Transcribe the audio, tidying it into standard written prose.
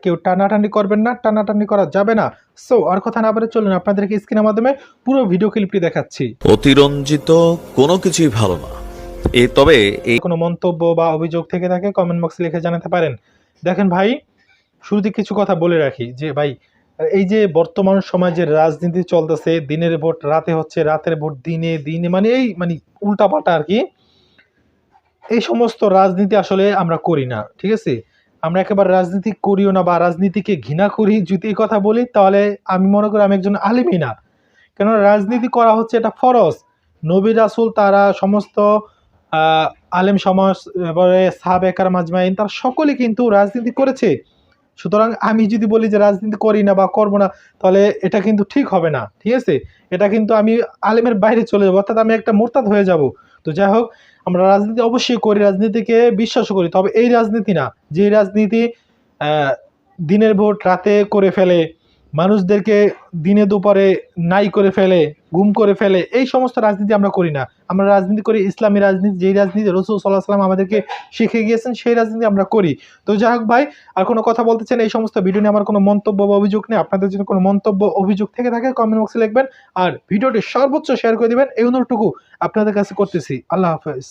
কেউ টানাটানি করবেন না, টানাটানি করা যাবে না। সো আর কথা না বলে চলুন আপনাদেরকে স্ক্রিনের মাধ্যমে পুরো ভিডিও ক্লিপটি দেখাচ্ছি। অতিরঞ্জিত কোনো কিছুই ভালো না। তবে এই কোনো মন্তব্য বা অভিযোগ থেকে থাকে কমেন্ট বক্সে লিখে জানাতে পারেন। দেখেন ভাই, শুরুতে কিছু কথা বলে রাখি যে ভাই, এই যে বর্তমান সমাজের রাজনীতি চলতেছে, দিনের ভোট রাতে হচ্ছে, রাতের ভোট দিনে, দিনে মানে এই মানে উল্টাপাল্টা আর কি। এই সমস্ত রাজনীতি আসলে আমরা করি না, ঠিক আছে? আমরা একেবারে রাজনীতি করিও না বা রাজনীতিকে ঘৃণা করি যদি এই কথা বলি, তাহলে আমি মনে করি আমি একজন আলেমই না। কেননা রাজনীতি করা হচ্ছে এটা ফরজ। নবী রাসূল তারা সমস্ত আলেম সমাজ, এবারে সাহাবে কেরাম আজমাইন তারা সকলেই কিন্তু রাজনীতি করেছে। সুতরাং আমি যদি বলি যে রাজনীতি করি না বা করব না, তাহলে এটা কিন্তু ঠিক হবে না, ঠিক আছে? এটা কিন্তু আমি আলেমের বাইরে চলে যাবো, অর্থাৎ আমি একটা মুরতাদ হয়ে যাব। তো যাই হোক, আমরা রাজনীতি অবশ্যই করি, রাজনীতিকে বিশ্বাসও করি। তবে এই রাজনীতি না, যে রাজনীতি আহ, দিনের ভোট রাতে করে ফেলে, মানুষদেরকে দিনে দুপুরে নাই করে ফেলে, গুম করে ফেলে, এই সমস্ত রাজনীতি আমরা করি না। আমরা রাজনীতি করি ইসলামী রাজনীতি, যেই রাজনীতি রাসূল সাল্লাল্লাহু আলাইহি ওয়াসাল্লাম আমাদেরকে শিখিয়ে গিয়েছেন, সেই রাজনীতি আমরা করি। তো যাই হোক ভাই, আর কোনো কথা বলতে চান এই সমস্ত ভিডিও নিয়ে আমার কোনো মন্তব্য বা অভিযোগ নেই। আপনাদের যদি কোনো মন্তব্য অভিযোগ থেকে থাকে কমেন্ট বক্সে লিখবেন, আর ভিডিওটি সর্বোচ্চ শেয়ার করে দিবেন, এই অনুরোধটুকু আপনাদের কাছে করতেছি। আল্লাহ হাফেজ।